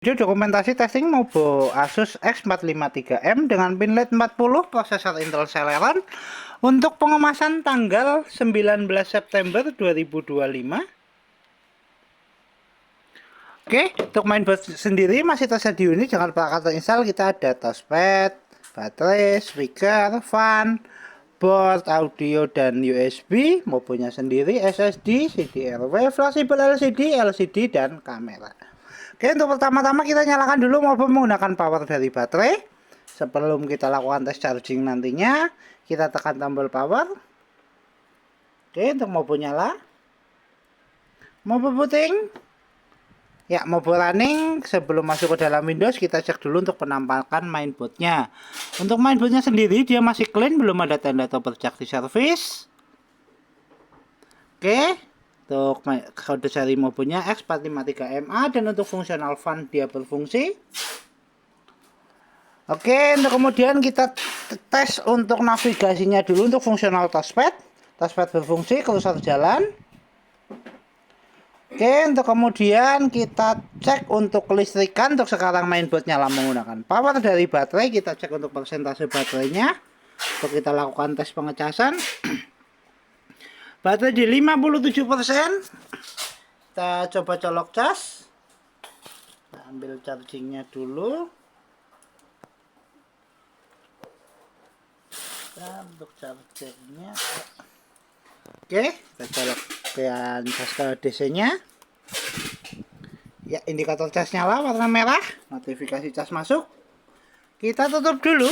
Video dokumentasi testing Mobo Asus X453M dengan pin LED 40 prosesor Intel Celeron untuk pengemasan tanggal 19 September 2025. Oke, untuk mainboard sendiri masih tersedia unit dengan perangkat terinstall. Kita ada touchpad, baterai, speaker, fan, board, audio, dan USB. Mobonya sendiri SSD, CDRW, fleksibel LCD, dan kamera. Oke, untuk pertama-tama kita nyalakan dulu mobo menggunakan power dari baterai. Sebelum kita lakukan tes charging nantinya, kita tekan tombol power. Oke, untuk mobo nyala. Mobo booting. Ya, mobo running. Sebelum masuk ke dalam Windows, kita cek dulu untuk penampakan mainboardnya. Untuk mainboardnya sendiri, dia masih clean, belum ada tanda atau bercak di service. Oke, untuk kode seri mobonya X453MA, dan untuk fungsional fan dia berfungsi. Oke, untuk kemudian kita tes untuk navigasinya dulu. Untuk fungsional touchpad berfungsi, kursor jalan. Oke, untuk kemudian kita cek untuk kelistrikan. Untuk sekarang mainboard nyala menggunakan power dari baterai. Kita cek untuk persentase baterainya. Untuk kita lakukan tes pengecasan. Baterai di 57%. Kita coba colok cas. Kita ambil chargingnya dulu. Dan untuk chargernya, oke, kita colokkan cas ke DC nya. Ya, indikator cas nyala warna merah, notifikasi cas masuk. Kita tutup dulu.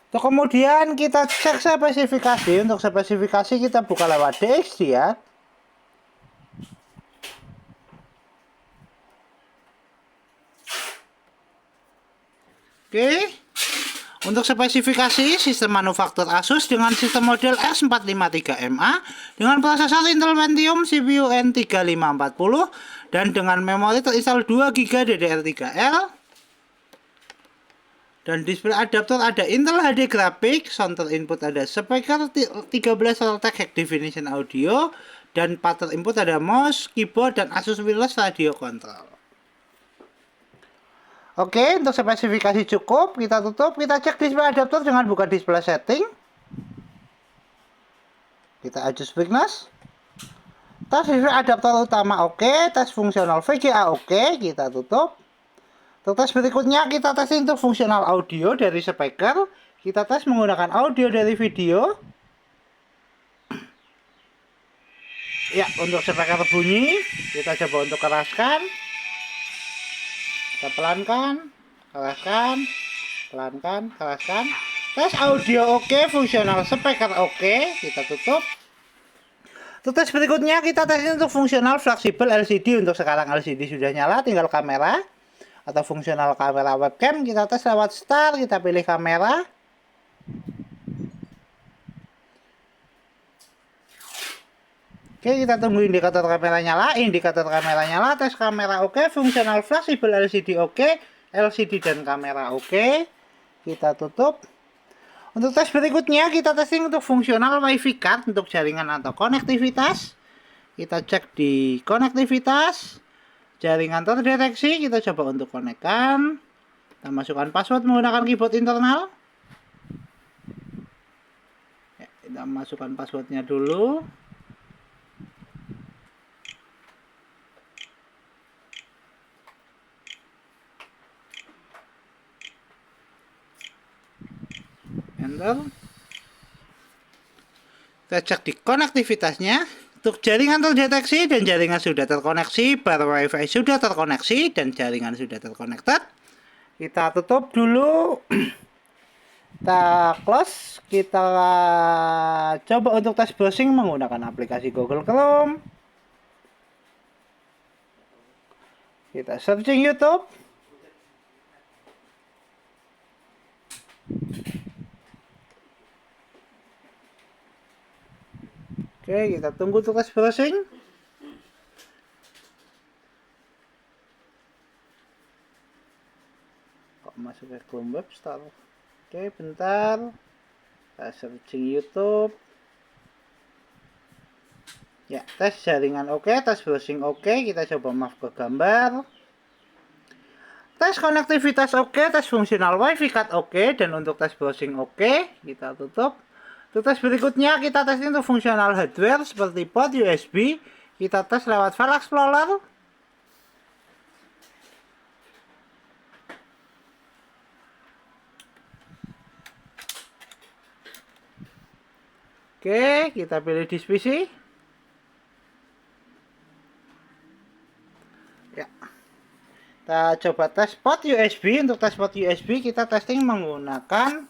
Untuk kemudian kita cek spesifikasi. Untuk spesifikasi kita buka lewat DXD ya. Oke. Untuk spesifikasi sistem manufaktur Asus dengan sistem model X453MA dengan prosesor Intel Pentium CPU N3540 dan dengan memori terinstall 2GB DDR3L dan display adaptor ada Intel HD Graphics, sound input ada speaker 13 Realtek High Definition Audio dan part input ada mouse, keyboard, dan Asus Wireless Radio Control. Oke, untuk spesifikasi cukup, kita tutup, kita cek display adaptor dengan buka display setting. Kita adjust brightness. Tes display adaptor utama oke, tes fungsional VGA oke, kita tutup. Untuk tes berikutnya kita tes untuk fungsional audio dari speaker. Kita tes menggunakan audio dari video. Ya, untuk speaker bunyi, kita coba untuk keraskan. Kita pelankan, keraskan. Tes audio oke, fungsional speaker oke, kita tutup. Untuk tes berikutnya kita tes untuk fungsional fleksibel LCD. Untuk sekarang LCD sudah nyala, tinggal kamera atau fungsional kamera webcam. Kita tes lewat start, kita pilih kamera. Oke, kita tunggu indikator kamera nyala. Indikator kamera nyala, tes kamera oke, fungsional fleksibel LCD oke, LCD dan kamera oke. Kita tutup. Untuk tes berikutnya kita testing untuk fungsional WiFi card untuk jaringan atau konektivitas. Kita cek di konektivitas. Jaringan terdeteksi, kita coba untuk konekkan. Kita masukkan password menggunakan keyboard internal. Ya, kita masukkan passwordnya dulu. Enter. Kita cek di konektivitasnya. Untuk jaringan terdeteksi dan jaringan sudah terkoneksi, bar WiFi sudah terkoneksi dan jaringan sudah terkonekted. Kita tutup dulu. Kita close. Kita coba untuk tes browsing menggunakan aplikasi Google Chrome. Kita searching YouTube. Oke, kita tunggu untuk tes browsing. Kok masuk ke Chrome Web Store? Oke, bentar. Kita searching YouTube. Ya, tes jaringan oke, tes browsing oke. Kita coba move ke gambar. Tes konektivitas oke, tes fungsional wifi card oke, dan untuk tes browsing oke, kita tutup. Untuk tes berikutnya kita tes untuk fungsional hardware seperti port USB, kita tes lewat file explorer. Oke, kita pilih disk PC. Ya. Kita coba tes port USB. Untuk tes port USB kita testing menggunakan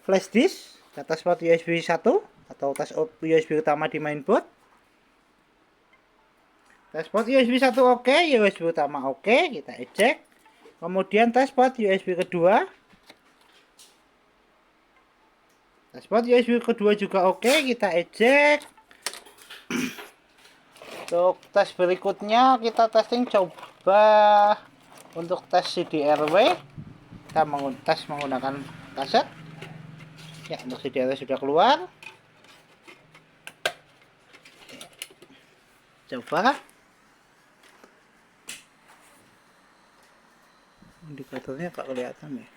flash disk. Kita tes port USB 1 atau tes USB utama di mainboard. Tes port USB 1 oke, USB utama oke, kita eject. Kemudian tes port USB kedua. Tes port USB kedua juga oke, kita eject. Untuk tes berikutnya kita testing coba untuk tes CDRW. Kita tes menggunakan kaset. Ya, untuk CDRW sudah keluar. Coba. Indikatornya kok kelihatan ya.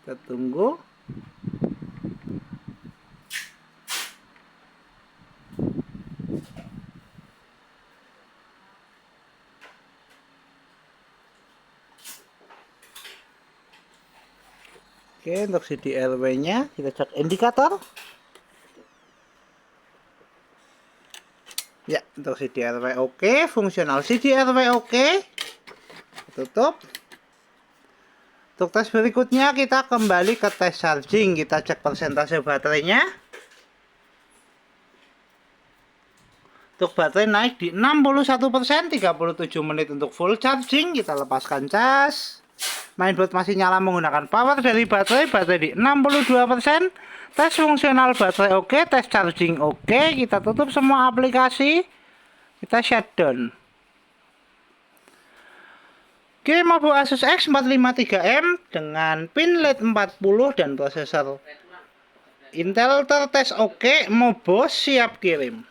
Kita tunggu. Oke, untuk CDRW-nya kita cek indikator. Ya, untuk CDRW oke, fungsional CDRW oke. Tutup. Untuk tes berikutnya kita kembali ke tes charging. Kita cek persentase baterainya. Untuk baterai naik di 61%, 37 menit untuk full charging. Kita lepaskan cas. Mainboard masih nyala menggunakan power dari baterai di 62%. Tes fungsional baterai oke, tes charging oke. Kita tutup semua aplikasi. Kita shutdown. Oke, Mobo Asus X453M dengan pin LED 40 dan prosesor Intel tertes oke, Mobo siap kirim.